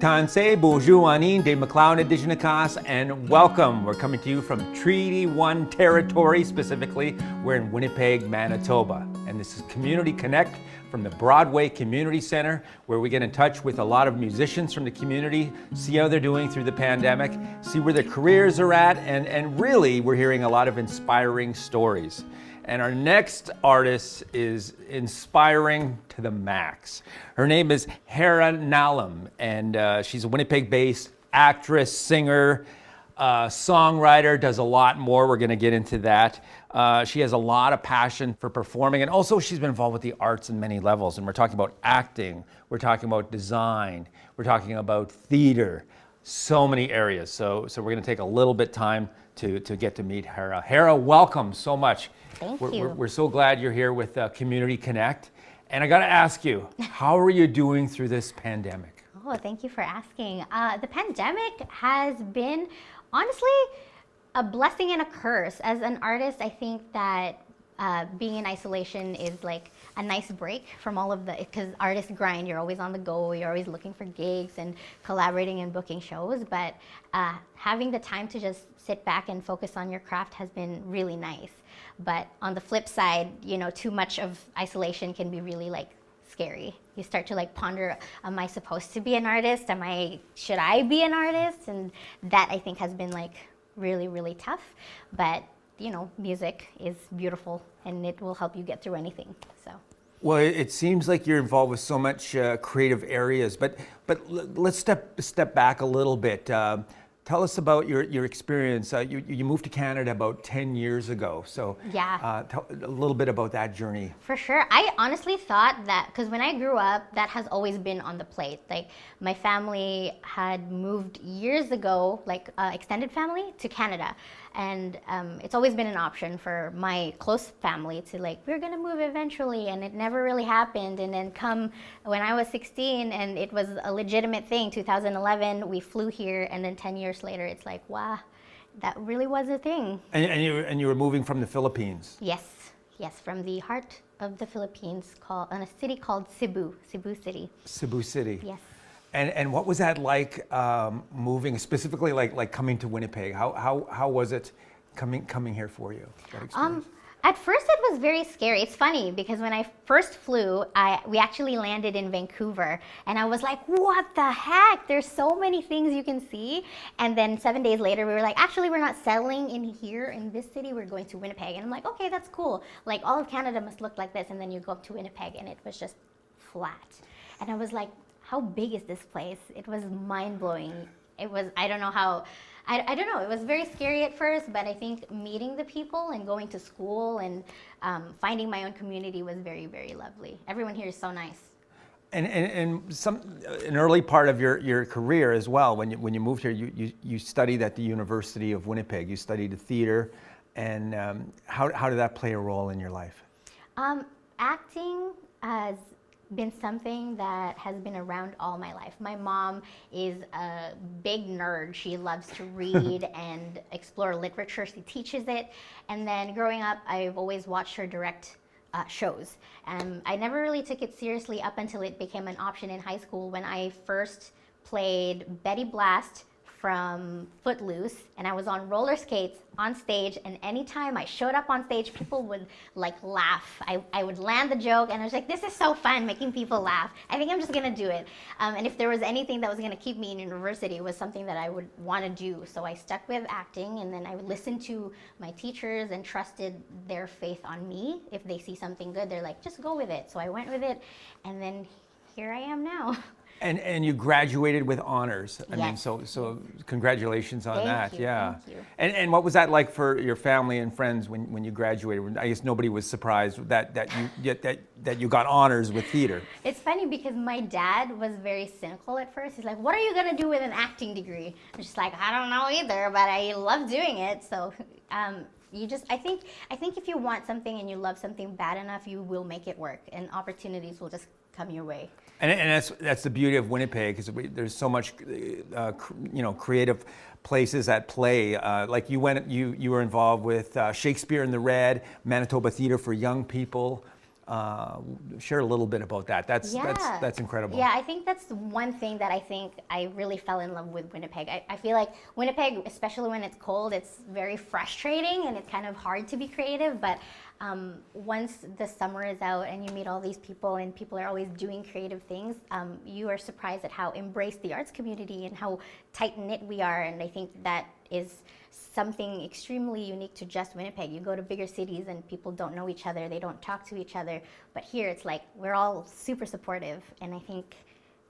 Tansei Bourgeoisie de McLeod Indigenous, and welcome. We're coming to you from Treaty 1 territory, specifically. We're in Winnipeg, Manitoba. And this is Community Connect from the Broadway Community Center, where we get in touch with a lot of musicians from the community, see how they're doing through the pandemic, see where their careers are at, and really, we're hearing a lot of inspiring stories. And our next artist is inspiring to the max. Her name is Hera Nalam, and she's a Winnipeg-based actress, singer, songwriter, does a lot more. We're gonna get into that. She has a lot of passion for performing, and also she's been involved with the arts in many levels. And we're talking about acting, we're talking about design, we're talking about theater, so many areas. So we're gonna take a little bit time to get to meet Hera. Hera, welcome so much. Thank you. We're so glad you're here with Community Connect. And I gotta ask you, how are you doing through this pandemic? Oh, thank you for asking. The pandemic has been, honestly, a blessing and a curse. As an artist, I think that being in isolation is like a nice break from all of the, because artists grind, you're always on the go, you're always looking for gigs and collaborating and booking shows, but having the time to just sit back and focus on your craft has been really nice. But on the flip side, you know, too much of isolation can be really like scary. You start to like ponder, am I supposed to be an artist? Should I be an artist? And that I think has been like really, really tough. But you know, music is beautiful and it will help you get through anything, so. Well, it seems like you're involved with so much creative areas, but let's step back a little bit. Tell us about your experience. You moved to Canada about 10 years ago, so yeah. Tell a little bit about that journey. For sure. I honestly thought that, because when I grew up, that has always been on the plate. Like, my family had moved years ago, like extended family, to Canada. And it's always been an option for my close family to like, we're gonna move eventually, and it never really happened. And then come when I was 16 and it was a legitimate thing, 2011, we flew here, and then 10 years later, it's like, wow, that really was a thing. And you were moving from the Philippines? Yes, from the heart of the Philippines, in a city called Cebu City. Cebu City. Yes. And what was that like, moving, specifically like coming to Winnipeg? How was it coming here for you, that experience? At first it was very scary. It's funny because when I first flew, we actually landed in Vancouver, and I was like, what the heck? There's so many things you can see. And then 7 days later, we were like, actually, we're not settling in here in this city. We're going to Winnipeg. And I'm like, okay, that's cool. Like, all of Canada must look like this. And then you go up to Winnipeg, and it was just flat. And I was like, how big is this place? It was mind-blowing. It was, I don't know, it was very scary at first, but I think meeting the people and going to school and finding my own community was very, very lovely. Everyone here is so nice. And an early part of your career as well, when you moved here, you studied at the University of Winnipeg. You studied theater, and how did that play a role in your life? Acting has been something that has been around all my life. My mom is a big nerd. She loves to read and explore literature. She teaches it. And then growing up, I've always watched her direct shows. I never really took it seriously up until it became an option in high school when I first played Betty Blast from Footloose, and I was on roller skates on stage, and anytime I showed up on stage, people would like laugh. I would land the joke, and I was like, this is so fun, making people laugh. I think I'm just gonna do it. And if there was anything that was gonna keep me in university, it was something that I would wanna do. So I stuck with acting, and then I would listen to my teachers and trusted their faith on me. If they see something good, they're like, just go with it. So I went with it, and then here I am now. And you graduated with honors. I yes. mean, so congratulations on that. Thank you, yeah. Thank you. And what was that like for your family and friends when you graduated? I guess nobody was surprised that you got honors with theater. It's funny because my dad was very cynical at first. He's like, "What are you gonna do with an acting degree?" I'm just like, I don't know either, but I love doing it. So I think if you want something and you love something bad enough, you will make it work, and opportunities will just come your way. And that's the beauty of Winnipeg, because there's so much, creative places at play. Like you were involved with Shakespeare in the Red, Manitoba Theatre for young people. Share a little bit about that. That's incredible. Yeah, I think that's one thing that I think I really fell in love with Winnipeg. I feel like Winnipeg, especially when it's cold, it's very frustrating and it's kind of hard to be creative. But once the summer is out and you meet all these people and people are always doing creative things, you are surprised at how embraced the arts community and how tight-knit we are. And I think that is something extremely unique to just Winnipeg. You go to bigger cities and people don't know each other, they don't talk to each other, but here it's like we're all super supportive, and I think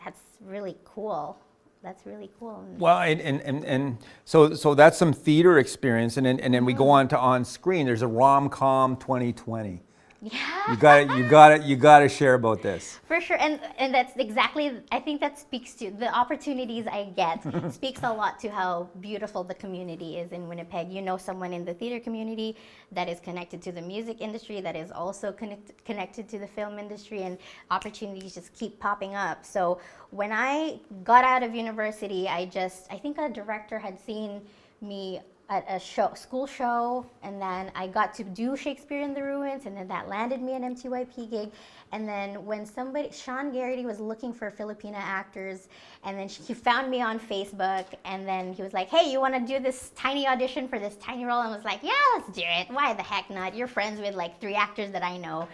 that's really cool. That's really cool. Well, and so that's some theater experience, and then we go on to on screen. There's a Rom-Com 2020. Yeah. You got to share about this. For sure, and that's exactly, I think that speaks to the opportunities I get, speaks a lot to how beautiful the community is in Winnipeg. You know someone in the theater community that is connected to the music industry, that is also connected to the film industry, and opportunities just keep popping up. So when I got out of university, I think a director had seen me at a school show, and then I got to do Shakespeare in the Ruins, and then that landed me an MTYP gig. And then when Sean Garrity was looking for Filipina actors, and then he found me on Facebook, and then he was like, hey, you want to do this tiny audition for this tiny role? And I was like, yeah, let's do it. Why the heck not? You're friends with like 3 actors that I know,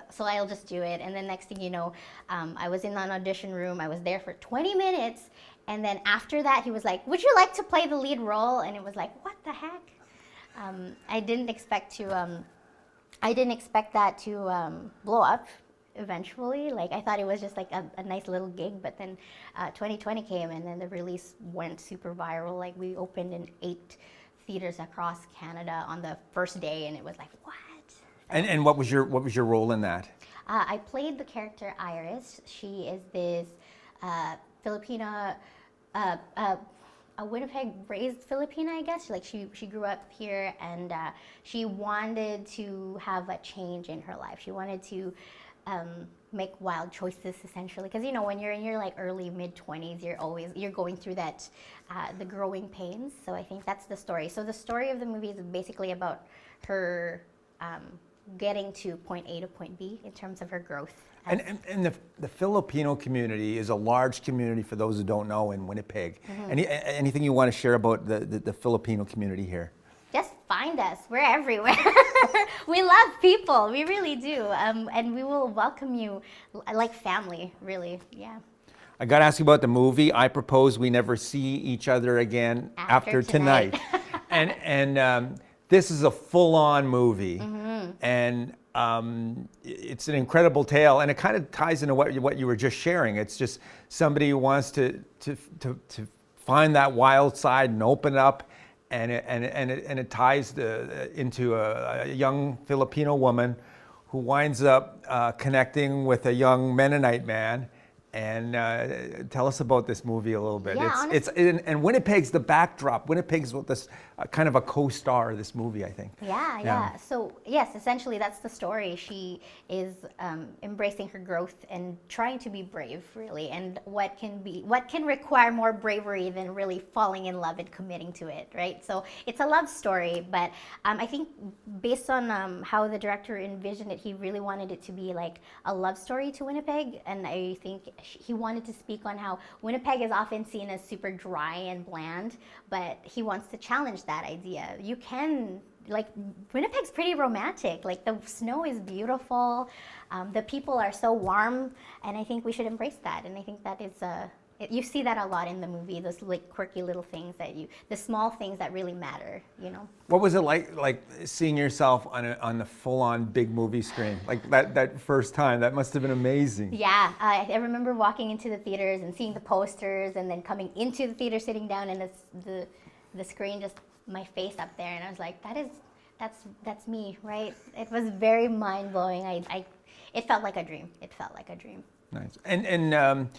so I'll just do it. And then next thing you know, I was in an audition room. I was there for 20 minutes. And then after that, he was like, would you like to play the lead role? And it was like, what the heck? I didn't expect that to blow up eventually. Like, I thought it was just like a nice little gig, but then 2020 came, and then the release went super viral. Like, we opened in 8 theaters across Canada on the first day, and it was like, what? And what was your role in that? I played the character Iris. She is this Filipina, a Winnipeg-raised Filipina, I guess. Like she grew up here, and she wanted to have a change in her life. She wanted to make wild choices, essentially, because you know when you're in your like early mid-20s, you're going through that the growing pains. So I think that's the story. So the story of the movie is basically about her getting to point A to point B in terms of her growth. And the Filipino community is a large community, for those who don't know, in Winnipeg. Anything you want to share about the Filipino community here? Just find us. We're everywhere. We love people. We really do. And we will welcome you like family, really. Yeah. I got to ask you about the movie. I propose we never see each other again after tonight. and this is a full-on movie. And it's an incredible tale, and it kind of ties into what you were just sharing. It's just somebody who wants to find that wild side and open it up, and it ties into a young Filipino woman who winds up connecting with a young Mennonite man. And tell us about this movie a little bit. Yeah, and Winnipeg's the backdrop. Winnipeg's this kind of a co-star of this movie, I think. Yeah. So yes, essentially that's the story. She is embracing her growth and trying to be brave, really. And what can require more bravery than really falling in love and committing to it, right? So it's a love story, but I think based on how the director envisioned it, he really wanted it to be like a love story to Winnipeg, and I think he wanted to speak on how Winnipeg is often seen as super dry and bland, but he wants to challenge that idea. You can, like, Winnipeg's pretty romantic. Like, the snow is beautiful, the people are so warm, and I think we should embrace that. And I think that is you see that a lot in the movie, those like quirky little things the small things that really matter, you know. What was it like seeing yourself on the full-on big movie screen? Like that first time, that must have been amazing. Yeah, I remember walking into the theaters and seeing the posters, and then coming into the theater, sitting down, and the screen, just my face up there, and I was like, that's me, right? It was very mind-blowing. It felt like a dream. Nice. And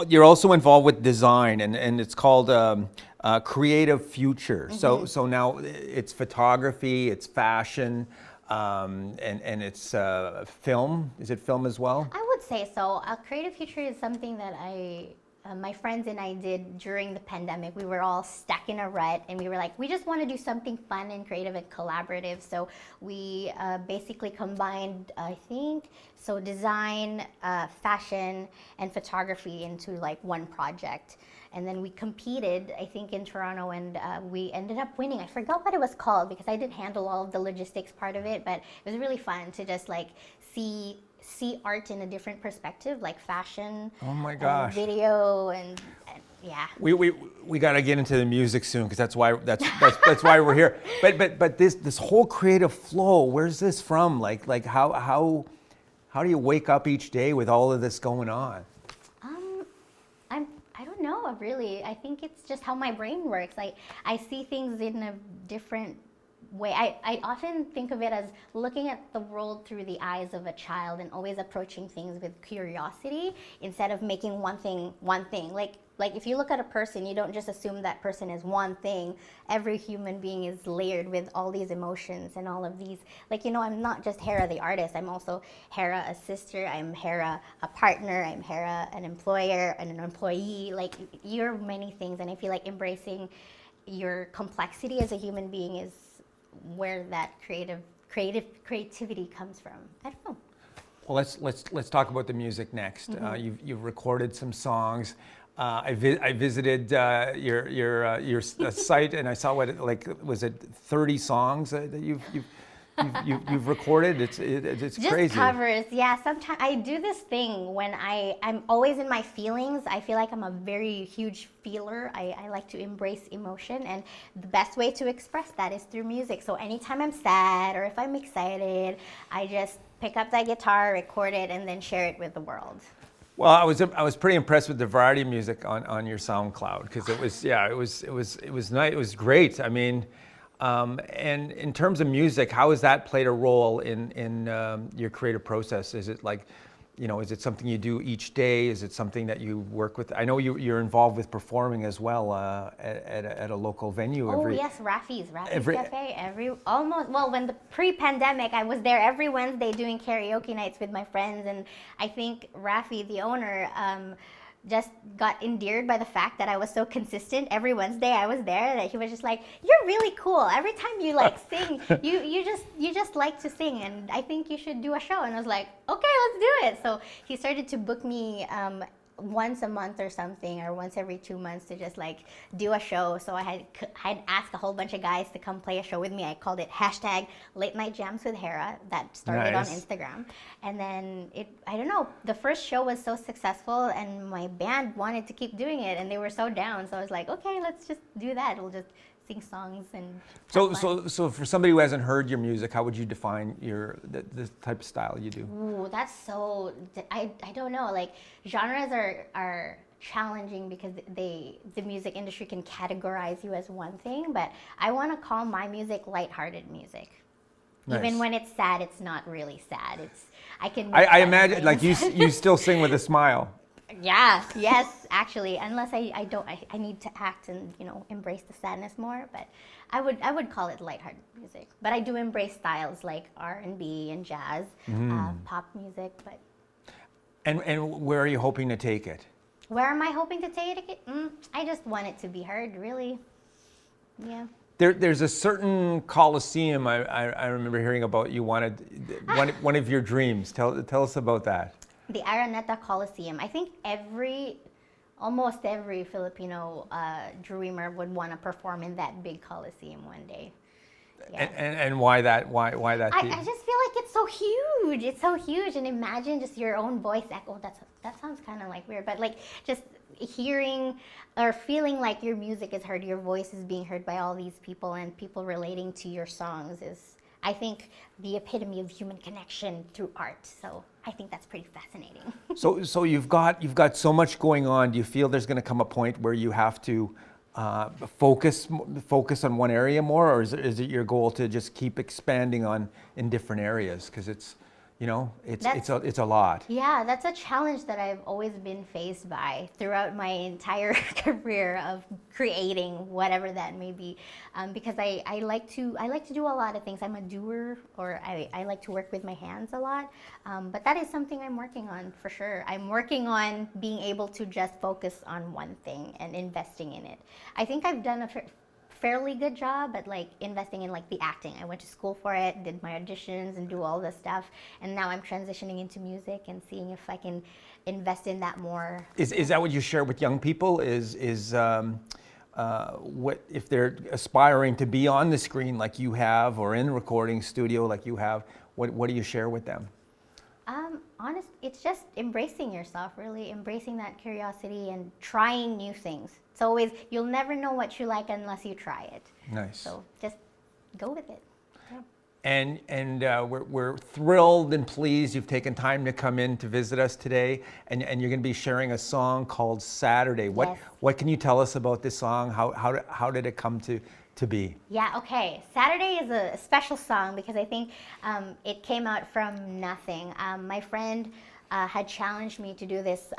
you're also involved with design, and it's called Kreative Fvckers. So now it's photography, it's fashion, and it's film. Is it film as well? I would say so. Kreative Fvckers is something that I my friends and I did during the pandemic. We were all stuck in a rut, and we were like, we just want to do something fun and creative and collaborative. So we basically combined, I think, so design, fashion, and photography into like one project. And then we competed, I think, in Toronto, and we ended up winning. I forgot what it was called because I didn't handle all of the logistics part of it, but it was really fun to just like see art in a different perspective, like fashion, oh my gosh, video, and yeah. We got to get into the music soon because that's why we're here. But this whole creative flow, where's this from? Like how do you wake up each day with all of this going on? I don't know, really. I think it's just how my brain works. I see things in a different way. I often think of it as looking at the world through the eyes of a child and always approaching things with curiosity instead of making one thing. Like if you look at a person, you don't just assume that person is one thing. Every human being is layered with all these emotions and all of these. Like, I'm not just Hera the artist. I'm also Hera a sister. I'm Hera a partner. I'm Hera an employer and an employee. Like, you're many things. And I feel like embracing your complexity as a human being is where that creativity comes from. I don't know. Well, let's talk about the music next. Mm-hmm. You've recorded some songs. I visited your site, and I saw was it 30 songs that you've recorded? It's just crazy. Covers, yeah. Sometimes I do this thing when I'm always in my feelings. I feel like I'm a very huge feeler. I like to embrace emotion, and the best way to express that is through music. So anytime I'm sad or if I'm excited, I just pick up that guitar, record it, and then share it with the world. Well, I was pretty impressed with the variety of music on your SoundCloud because it was nice. It was great. I mean, and in terms of music, how has that played a role in your creative process? Is it like, is it something you do each day? Is it something that you work with? I know you're involved with performing as well at a local venue. Yes, Raffy's Cafe. When the pre-pandemic, I was there every Wednesday doing karaoke nights with my friends, and I think Raffy, the owner, just got endeared by the fact that I was so consistent. Every Wednesday I was there, that he was just like, "You're really cool. Every time you sing, you just like to sing, and I think you should do a show." And I was like, "Okay, let's do it." So he started to book me once a month or something, or once every 2 months, to just do a show. So I'd asked a whole bunch of guys to come play a show with me. I called it #Late Night Jams with Hera. That started on Instagram. And then I don't know, the first show was so successful and my band wanted to keep doing it and they were so down. So I was like, okay, let's just do that. We'll just sing songs and so for somebody who hasn't heard your music, how would you define the type of style you do? Ooh, that's so, I don't know, genres are challenging because the music industry can categorize you as one thing, but I want to call my music lighthearted music. Nice. Even when it's sad, it's not really sad. I imagine you still sing with a smile. Yeah, yes, actually, unless I need to act and embrace the sadness more, but I would call it lighthearted music. But I do embrace styles like R&B and jazz, pop music. But and where are you hoping to take it? Where am I hoping to take it? I just want it to be heard, really. Yeah. There's a certain Coliseum I remember hearing about. You wanted one of your dreams. Tell us about that. The Araneta Coliseum. I think almost every Filipino dreamer would want to perform in that big Coliseum one day. Yeah. And why that? Why that? I just feel like it's so huge. It's so huge, and imagine just your own voice echo. That sounds kind of weird, but just hearing or feeling like your music is heard, your voice is being heard by all these people, and people relating to your songs is, I think, the epitome of human connection through art. So I think that's pretty fascinating. So you've got so much going on. Do you feel there's going to come a point where you have to focus on one area more, or is it your goal to just keep expanding in different areas? Because You know, That's- it's a lot. Yeah, that's a challenge that I've always been faced by throughout my entire career of creating whatever that may be, because I like to do a lot of things. I'm a doer, or I like to work with my hands a lot, but that is something I'm working on for sure. I'm working on being able to just focus on one thing and investing in it. I think I've done a fairly good job at like investing in like the acting. I went to school for it, did my auditions and do all this stuff, and now I'm transitioning into music and seeing if I can invest in that more. Is that what you share with young people? What if they're aspiring to be on the screen like you have, or in a recording studio like you have? What do you share with them? It's just embracing yourself, really embracing that curiosity and trying new things. It's always, you'll never know what you like unless you try it. Nice. So just go with it. Yeah. And we're thrilled and pleased you've taken time to come in to visit us today, and you're going to be sharing a song called Saturday. Yes. What can you tell us about this song? How did it come to be? Yeah, okay. Saturday is a special song because I think it came out from nothing. My friend had challenged me to do this,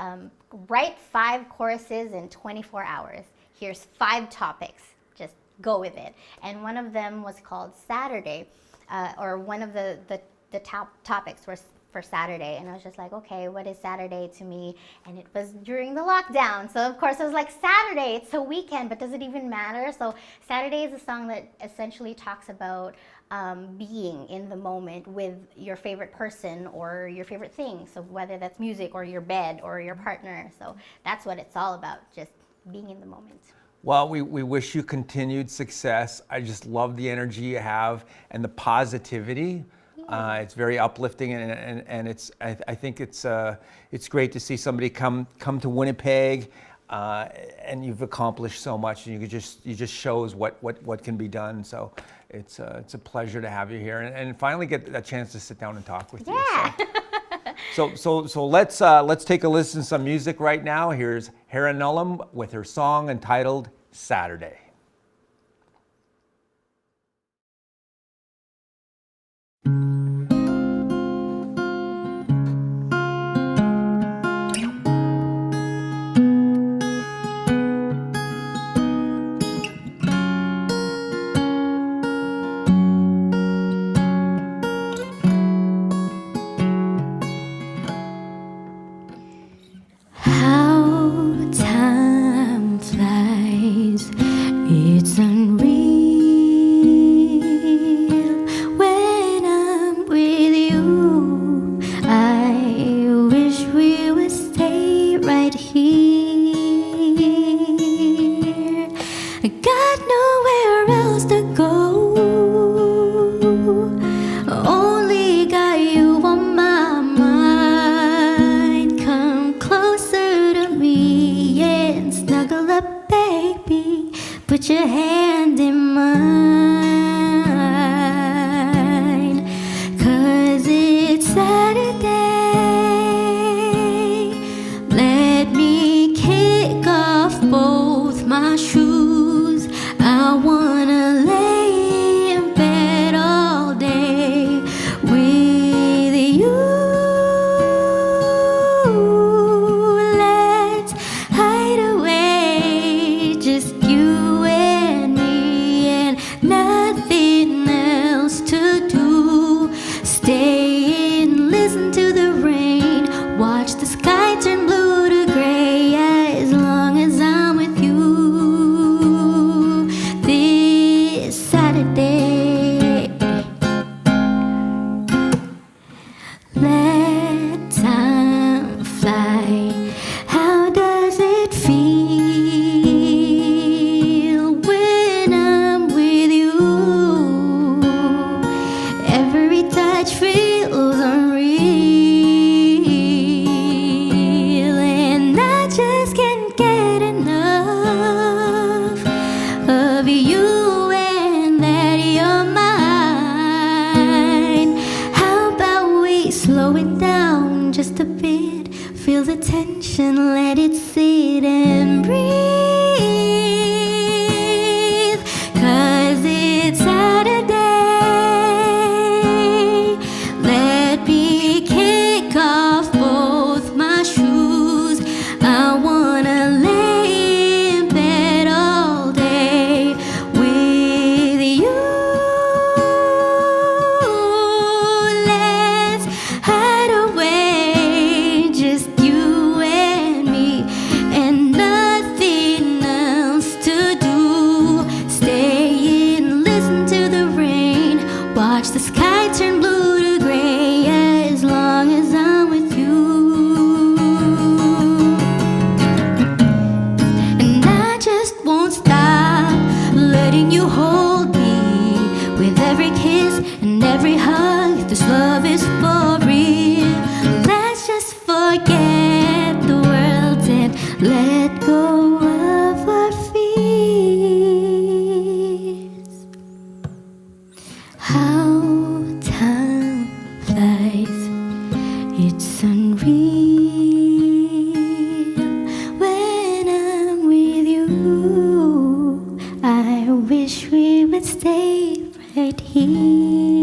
write 5 choruses in 24 hours. Here's 5 topics, just go with it. And one of them was called Saturday, or one of the top topics was for Saturday, and I was just like, okay, what is Saturday to me? And it was during the lockdown, so of course I was like, Saturday, it's a weekend, but does it even matter? So Saturday is a song that essentially talks about being in the moment with your favorite person or your favorite thing, so whether that's music or your bed or your partner. So that's what it's all about, just being in the moment. Well, we wish you continued success. I just love the energy you have and the positivity. It's very uplifting, and I think it's great to see somebody come to Winnipeg, and you've accomplished so much, and you just shows what can be done. So it's a pleasure to have you here, and finally get a chance to sit down and talk with you. Yeah. So let's take a listen to some music right now. Here's Hera Nalam with her song entitled Saturday. How time flies, watch the sky turn blue to gray as long as I'm with you. And I just won't stop letting you hold me with every kiss and every hug. This love is for real. Let's just forget the world and let go of our fears. How time flies, it's unreal. When I'm with you, I wish we would stay right here.